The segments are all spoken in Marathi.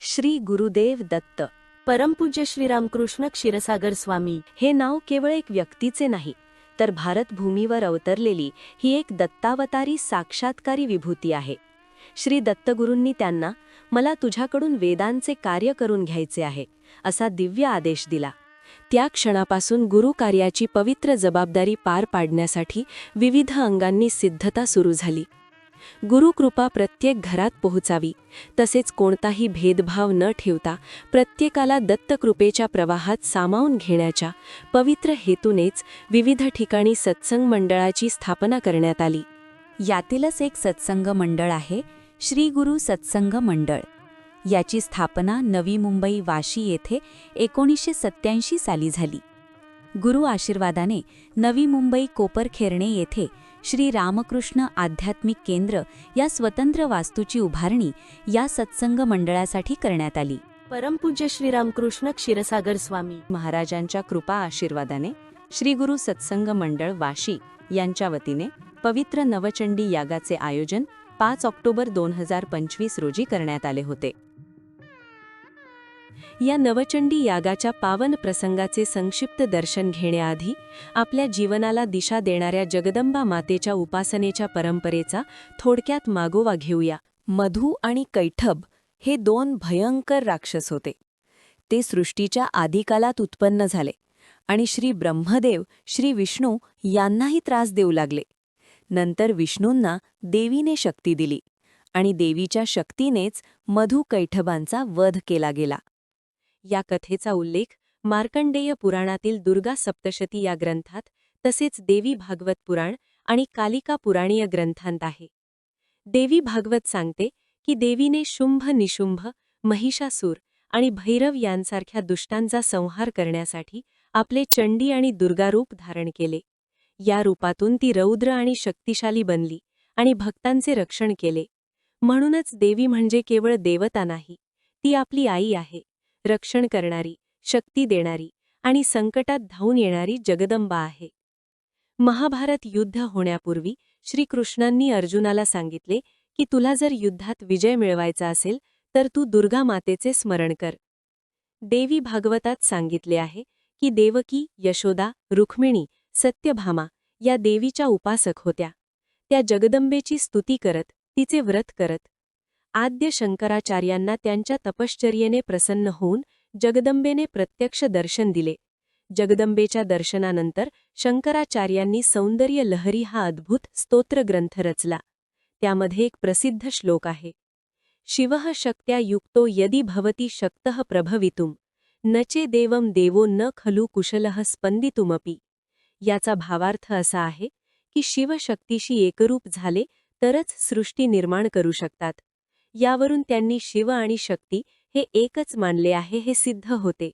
श्री गुरुदेव दत्त. परमपूज्य श्रीरामकृष्ण क्षीरसागर स्वामी. हे नाव केवळ एक व्यक्तीचे नाही, तर भारत भूमीवर अवतरलेली ही एक दत्तावतारी साक्षात्कारी विभूती आहे. श्री दत्तगुरूंनी त्यांना मला तुझ्याकडून वेदांचे कार्य करून घ्यायचे आहे असा दिव्य आदेश दिला. त्या क्षणापासून गुरुकार्याची पवित्र जबाबदारी पार पाडण्यासाठी विविध अंगांनी सिद्धता सुरू झाली. गुरुकृपा प्रत्येक घरात पोहोचावी, तसेच कोणताही भेदभाव न ठेवता प्रत्येकाला दत्तकृपेच्या प्रवाहात सामावून घेण्याच्या पवित्र हेतूनेच विविध ठिकाणी सत्संग मंडळाची स्थापना करण्यात आली. यातीलच एक सत्संग मंडळ आहे श्री गुरु सत्संग मंडळ. याची स्थापना नवी मुंबई वाशी येथे 1987 साली झाली. गुरु आशीर्वादाने नवी मुंबई कोपरखेरणे येथे श्री रामकृष्ण आध्यात्मिक केंद्र या स्वतंत्र वास्तूची उभारणी या सत्संग मंडळासाठी करण्यात आली. परमपूज्य श्रीरामकृष्ण क्षीरसागर स्वामी महाराजांच्या कृपा आशीर्वादाने श्री गुरु सत्संग मंडळ वाशी यांच्या वतीने पवित्र नवचंडी यागाचे आयोजन 5 ऑक्टोबर 2025 रोजी करण्यात आले होते. या नवचंडी यागाच्या पावन प्रसंगाचे संक्षिप्त दर्शन घेण्याआधी आपल्या जीवनाला दिशा देणाऱ्या जगदंबा मातेच्या उपासनेच्या परंपरेचा थोडक्यात मागोवा घेऊया. मधु आणि कैठब हे 2 भयंकर राक्षस होते. ते सृष्टीच्या आदिकालात उत्पन्न झाले आणि श्री ब्रह्मदेव श्री विष्णू यांनाही त्रास देऊ लागले. नंतर विष्णूंना देवीने शक्ती दिली आणि देवीच्या शक्तीनेच मधु कैठबांचा वध केला गेला. या कथेचा उल्लेख मार्कंडेय पुराणातील दुर्गा सप्तशती या ग्रंथात तसेच देवी भागवत पुराण आणि कालिका पुराणीय ग्रंथांत आहे. देवी भागवत सांगते की देवीने शुंभ निशुंभ, महिषासूर आणि भैरव यांसारख्या दुष्टांचा संहार करण्यासाठी आपले चंडी आणि दुर्गा रूप धारण केले. या रूपातून ती रौद्र आणि शक्तिशाली बनली आणि भक्तांचे रक्षण केले. म्हणूनच देवी म्हणजे केवळ देवता नाही, ती आपली आई आहे, रक्षण करणारी, शक्ती देणारी आणि संकटात धावून येणारी जगदंबा आहे. महाभारत युद्ध होण्यापूर्वी श्रीकृष्णांनी अर्जुनाला सांगितले की तुला जर युद्धात विजय मिळवायचा असेल तर तू दुर्गा मातेचे स्मरण कर. देवी भागवतात सांगितले आहे की देवकी, यशोदा, रुक्मिणी, सत्यभामा या देवीच्या उपासक होत्या. त्या जगदंबेची स्तुती करत, तिचे व्रत करत. आद्य शंकराचार्यांना त्यांच्या तपश्चर्येने प्रसन्न होऊन जगदंबेने प्रत्यक्ष दर्शन दिले. जगदंबेच्या दर्शनानंतर शंकराचार्यांनी सौंदर्य लहरी हा अद्भुत स्तोत्रग्रंथ रचला. त्यामध्ये एक प्रसिद्ध श्लोक आहे, शिवः शक्त्या युक्तो यदि भवति शक्तः प्रभवितुम नचे देवं देवो न खलु कुशलः स्पंदितुमपि. याचा भावार्थ असा आहे की शिवशक्तीशी एकरूप झाले तरच सृष्टी निर्माण करू शकतात. यावरून त्यांनी शिव आणि शक्ती हे एकच मानले आहे हे सिद्ध होते.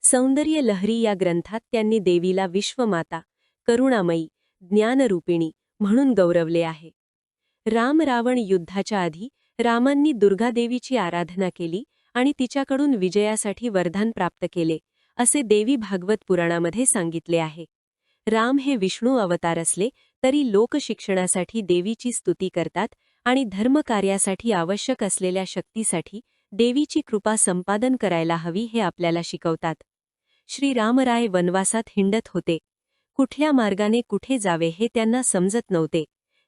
सौंदर्य लहरी या ग्रंथात त्यांनी देवीला विश्वमाता, करुणामयी, ज्ञानरूपिणी म्हणून गौरवले आहे. राम-रावण युद्धाच्या आधी रामांनी दुर्गादेवीची आराधना केली आणि तिच्याकडून विजयासाठी वरदान प्राप्त केले, असे देवी भागवत पुराणामध्ये सांगितले आहे. राम हे विष्णू अवतार असले तरी लोकशिक्षणासाठी देवीची स्तुती करतात आणि धर्मकार्यासाठी आवश्यक असलेल्या शक्तीसाठी देवीची कृपा संपादन करायला हवी हे आपल्याला शिकवतात. श्रीरामराय वनवासात हिंडत होते. कुठल्या मार्गाने कुठे जावे हे त्यांना समजत नव्हते.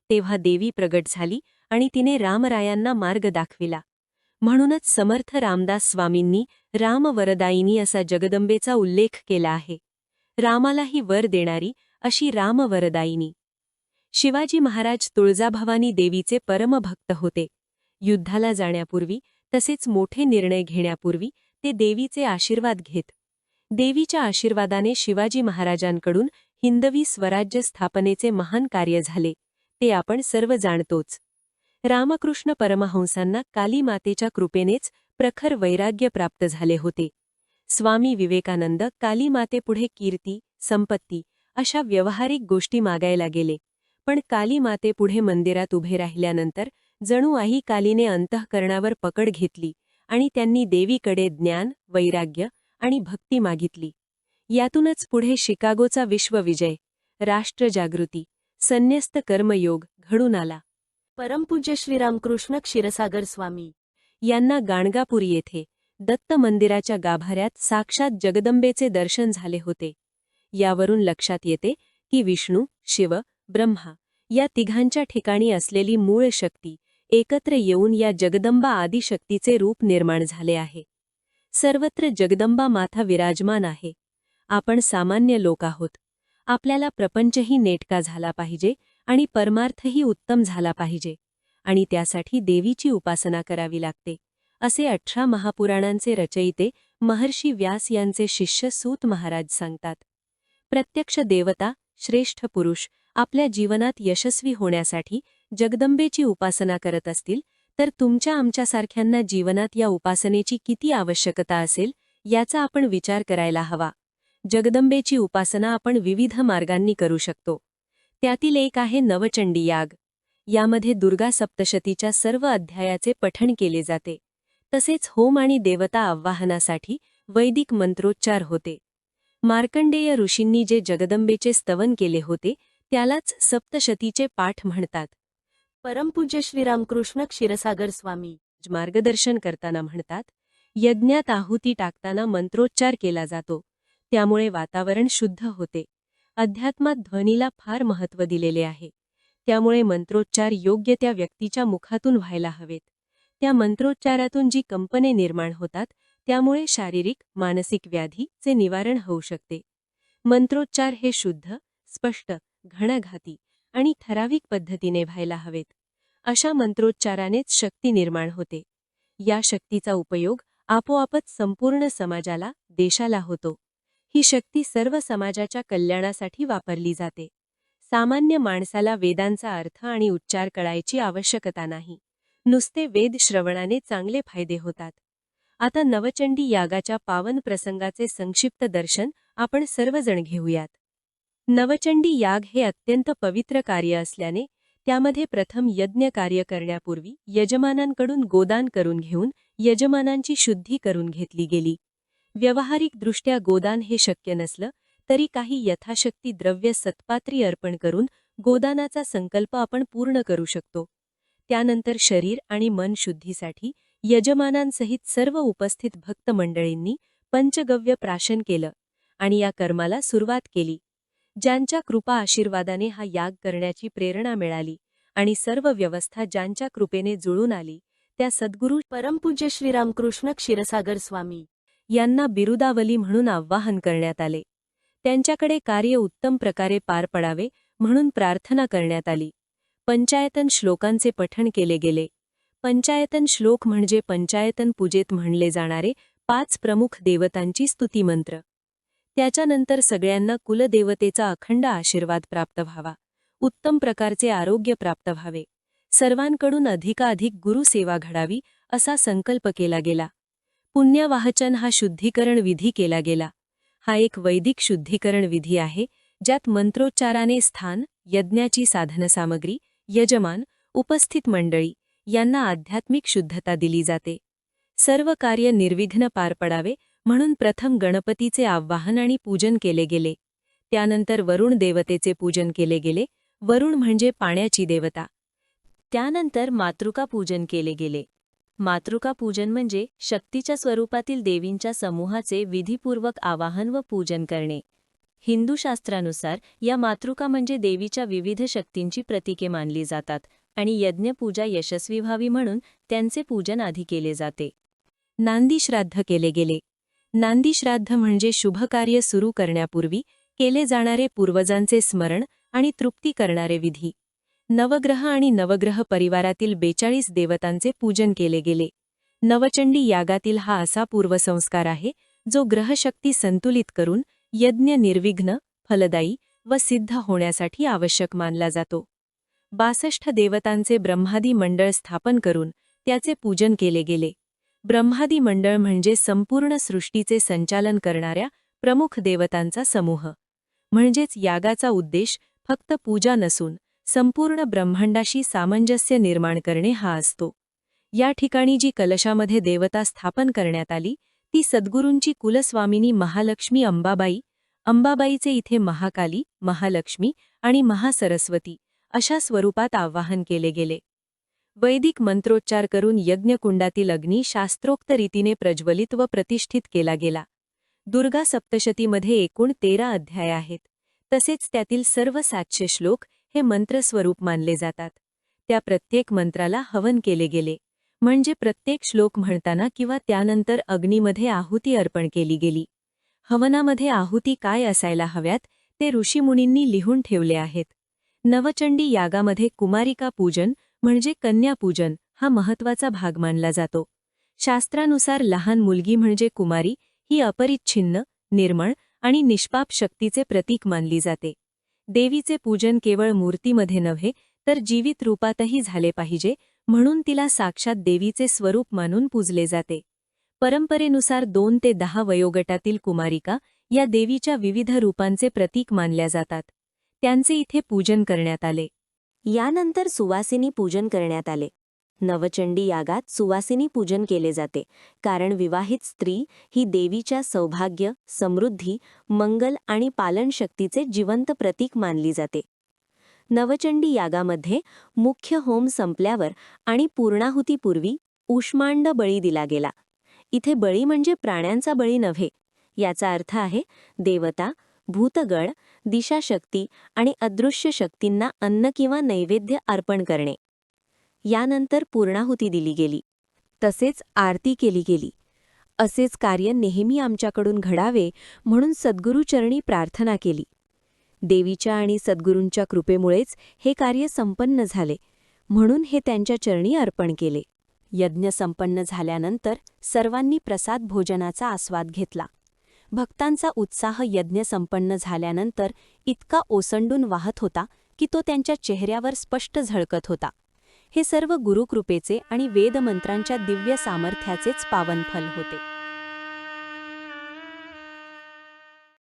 तेव्हा देवी प्रगट झाली आणि तिने रामरायांना मार्ग दाखविला. म्हणूनच समर्थ रामदास स्वामींनी रामवरदायिनी असा जगदंबेचा उल्लेख केला आहे. रामालाही वर देणारी अशी रामवरदायिनी. शिवाजी महाराज तुळजाभवानी देवीचे परमभक्त होते. युद्धाला जाण्यापूर्वी तसेच मोठे निर्णय घेण्यापूर्वी ते देवीचे आशीर्वाद घेत. देवीच्या आशीर्वादाने शिवाजी महाराजांकडून हिंदवी स्वराज्य स्थापनेचे महान कार्य झाले, ते आपण सर्व जाणतोच. रामकृष्ण परमहंसांना काली मातेच्या कृपेनेच प्रखर वैराग्य प्राप्त झाले होते. स्वामी विवेकानंद काली मातेपुढे कीर्ती, संपत्ती अशा व्यावहारिक गोष्टी मागायला गेले, पण काली मातेपुढे मंदिरात उभे राहिल्यानंतर जणू आई कालीने अंतःकरणावर पकड घेतली आणि त्यांनी देवीकडे ज्ञान, वैराग्य आणि भक्ती मागितली. यातूनच पुढे शिकागोचा विश्वविजय, राष्ट्रजागृती, संन्यस्त कर्मयोग घडून आला. परमपूज्य श्रीरामकृष्ण क्षीरसागर स्वामी यांना गाणगापूर येथे दत्त मंदिराच्या गाभाऱ्यात साक्षात जगदंबेचे दर्शन झाले होते. यावरून लक्षात येते की विष्णू, शिव, ब्रह्मा या तिघांच्या ठिकाणी असलेली मूळ शक्ती एकत्र येऊन या जगदंबा आदिशक्तीचे रूप निर्माण झाले आहे. सर्वत्र जगदंबा माता विराजमान आहे. आपण सामान्य लोक आहोत. आपल्याला प्रपंचही नेटका झाला पाहिजे आणि परमार्थही उत्तम झाला पाहिजे आणि त्यासाठी देवीची उपासना करावी लागते, असे 18 महापुराणांचे रचयिते महर्षी व्यास यांचे शिष्य सूत महाराज सांगतात. प्रत्यक्ष देवता, श्रेष्ठ पुरुष आपल्या जीवनात यशस्वी होण्यासाठी जगदंबेची उपासना करत असतील तर तुमच्या आमच्यासारख्यांना जीवनात या उपासनेची किती आवश्यकता असेल याचा आपण विचार करायला हवा. जगदंबेची उपासना आपण विविध मार्गांनी करू शकतो. त्यातील एक आहे नवचंडी याग. यामध्ये दुर्गा सप्तशतीच्या सर्व अध्यायाचे पठण केले जाते. तसेच होम आणि देवता आवाहनासाठी वैदिक मंत्रोच्चार होते. मार्कंडेय ऋषींनी जे जगदंबेचे स्तवन केले होते त्यालाच सप्तशतीचे पाठ म्हणतात. परमपूज्य श्रीरामकृष्ण क्षीरसागर स्वामी मार्गदर्शन करताना म्हणतात, यज्ञात आहुती टाकताना मंत्रोच्चार केला जातो, त्यामुळे वातावरण शुद्ध होते. अध्यात्मात ध्वनीला फार महत्त्व दिलेले आहे. त्यामुळे मंत्रोच्चार योग्य त्या व्यक्तीच्या मुखातून व्हायला हवेत. त्या मंत्रोच्चारातून जी कंपने निर्माण होतात त्यामुळे शारीरिक, मानसिक व्याधीचे निवारण होऊ शकते. मंत्रोच्चार हे शुद्ध, स्पष्ट, घणाघाती आणि ठराविक पद्धतीने व्हायला हवेत. अशा मंत्रोच्चारानेच शक्ती निर्माण होते. या शक्तीचा उपयोग आपोआपच संपूर्ण समाजाला, देशाला होतो. ही शक्ती सर्व समाजाच्या कल्याणासाठी वापरली जाते. सामान्य माणसाला वेदांचा अर्थ आणि उच्चार कळायची आवश्यकता नाही. नुसते वेद श्रवणाने चांगले फायदे होतात. आता नवचंडी यागाच्या पावन प्रसंगाचे संक्षिप्त दर्शन आपण सर्वजण घेऊयात. नवचंडी याग हे अत्यंत पवित्र कार्य असल्याने त्यामध्ये प्रथम यज्ञ कार्य करण्यापूर्वी यजमानांकडून गोदान करून घेऊन यजमानांची शुद्धी करून घेतली गेली. व्यावहारिकदृष्ट्या गोदान हे शक्य नसलं तरी काही यथाशक्ती द्रव्य सत्पात्री अर्पण करून गोदानाचा संकल्प आपण पूर्ण करू शकतो. त्यानंतर शरीर आणि मन शुद्धीसाठी यजमानांसहित सर्व उपस्थित भक्त मंडळींनी पंचगव्य प्राशन केलं आणि या कर्माला सुरुवात केली. ज्यांच्या कृपा आशीर्वादाने हा याग करण्याची प्रेरणा मिळाली आणि सर्व व्यवस्था ज्यांच्या कृपेने जुळून आली त्या सद्गुरू परमपूज्य श्रीरामकृष्ण क्षीरसागर स्वामी यांना बिरुदावली म्हणून आवाहन करण्यात आले. त्यांच्याकडे कार्य उत्तम प्रकारे पार पडावे म्हणून प्रार्थना करण्यात आली. पंचायतन श्लोकांचे पठण केले गेले. पंचायतन श्लोक म्हणजे पंचायतन पूजेत म्हणले जाणारे 5 प्रमुख देवतांची स्तुतिमंत्र. त्याच्यानंतर सगळ्यांना कुलदेवतेचा अखंड आशीर्वाद प्राप्त व्हावा, उत्तम प्रकारचे आरोग्य प्राप्त व्हावे, सर्वांकडून अधिकाधिक गुरुसेवा घडावी असा संकल्प केला गेला. पुण्यवाहचन हा शुद्धीकरण विधी केला गेला. हा एक वैदिक शुद्धीकरण विधी आहे ज्यात मंत्रोच्चाराने स्थान, यज्ञाची साधनसामग्री, यजमान, उपस्थित मंडळी यांना आध्यात्मिक शुद्धता दिली जाते. सर्व कार्य निर्विघ्न पार पडावे म्हणून प्रथम गणपतीचे आवाहन आणि पूजन केले गेले. त्यानंतर वरुण देवतेचे पूजन केले गेले. वरुण म्हणजे पाण्याची देवता. त्यानंतर मातृका पूजन केले गेले. मातृका पूजन म्हणजे शक्तीच्या स्वरूपातील देवींच्या समूहाचे विधीपूर्वक आवाहन व पूजन करणे. हिंदू शास्त्रानुसार या मातृका म्हणजे देवीच्या विविध शक्तींची प्रतीके मानली जातात आणि यज्ञपूजा यशस्वी व्हावी म्हणून त्यांचे पूजन आधी केले जाते. नांदीश्राद्ध केले गेले. नांदीश्राद्ध म्हणजे शुभकार्य सुरू करण्यापूर्वी केले जाणारे पूर्वजांचे स्मरण आणि तृप्ती करणारे विधी. नवग्रह आणि नवग्रह परिवारातील 42 देवतांचे पूजन केले गेले. नवचंडी यागातील हा असा पूर्वसंस्कार आहे जो ग्रहशक्ती संतुलित करून यज्ञ निर्विघ्न, फलदायी व सिद्ध होण्यासाठी आवश्यक मानला जातो. 62 देवतांचे ब्रह्मादी मंडळ स्थापन करून त्याचे पूजन केले गेले. ब्रह्मादी मंडळ म्हणजे संपूर्ण सृष्टीचे संचालन करणाऱ्या प्रमुख देवतांचा समूह. म्हणजेच यागाचा उद्देश फक्त पूजा नसून संपूर्ण ब्रह्मांडाशी सामंजस्य निर्माण करणे हा असतो. या ठिकाणी जी कलशामध्ये देवता स्थापन करण्यात आली ती सद्गुरूंची कुलस्वामिनी महालक्ष्मी अंबाबाई. अंबाबाईचे इथे महाकाली, महालक्ष्मी आणि महासरस्वती अशा स्वरूपात आवाहन केले गेले. वैदिक मंत्रोच्चार करून यज्ञकुंडातील अग्नी शास्त्रोक्त रीतीने प्रज्वलित व प्रतिष्ठित केला गेला. दुर्गा सप्तशतीमध्ये एकूण 13 अध्याय आहेत. तसेच त्यातील सर्व 700 श्लोक हे मंत्रस्वरूप मानले जातात. त्या प्रत्येक मंत्राला हवन केले गेले, म्हणजे प्रत्येक श्लोक म्हणताना किंवा त्यानंतर अग्नीमध्ये आहुती अर्पण केली गेली. हवनामध्ये आहुती काय असायला हव्यात ते ऋषीमुनींनी लिहून ठेवले आहेत. नवचंडी यागामध्ये कुमारिका पूजन म्हणजे कन्यापूजन हा महत्त्वाचा भाग मानला जातो. शास्त्रानुसार लहान मुलगी म्हणजे कुमारी ही अपरिच्छिन्न, निर्मळ आणि निष्पाप शक्तीचे प्रतीक मानली जाते. देवीचे पूजन केवळ मूर्तीमध्ये नव्हे तर जीवित रूपातही झाले पाहिजे, म्हणून तिला साक्षात देवीचे स्वरूप मानून पूजले जाते. परंपरेनुसार 2 ते 10 वयोगटातील कुमारिका या देवीच्या विविध रूपांचे प्रतीक मानल्या जातात. त्यांचे इथे पूजन करण्यात आले. यानंतर सुवासिनी पूजन करण्यात आले. नवचंडी यागात सुवासिनी पूजन केले जाते, कारण विवाहित स्त्री ही देवीच्या सौभाग्य, समृद्धी, मंगल आणि पालनशक्तीचे जिवंत प्रतीक मानली जाते. नवचंडी यागामध्ये मुख्य होम संपल्यावर आणि पूर्णाहुतीपूर्वी ऊष्मांड बळी दिला गेला. इथे बळी म्हणजे प्राण्यांचा बळी नव्हे. याचा अर्थ आहे देवता, भूतगण, दिशाशक्ती आणि अदृश्य शक्तींना अन्न किंवा नैवेद्य अर्पण करणे. यानंतर पूर्णाहुती दिली गेली. तसेच आरती केली गेली. असेच कार्य नेहमी आमच्याकडून घडावे म्हणून सद्गुरूचरणी प्रार्थना केली. देवीच्या आणि सद्गुरूंच्या कृपेमुळेच हे कार्य संपन्न झाले, म्हणून हे त्यांच्या चरणी अर्पण केले. यज्ञ संपन्न झाल्यानंतर सर्वांनी प्रसाद भोजनाचा आस्वाद घेतला. भक्तांचा उत्साह यज्ञ संपन्न झाल्यानंतर इतका ओसंडून वाहत होता की तो त्यांच्या चेहऱ्यावर स्पष्ट झळकत होता. हे सर्व गुरुकृपेचे आणि वेदमंत्रांच्या दिव्य सामर्थ्याचेच पावनफल होते.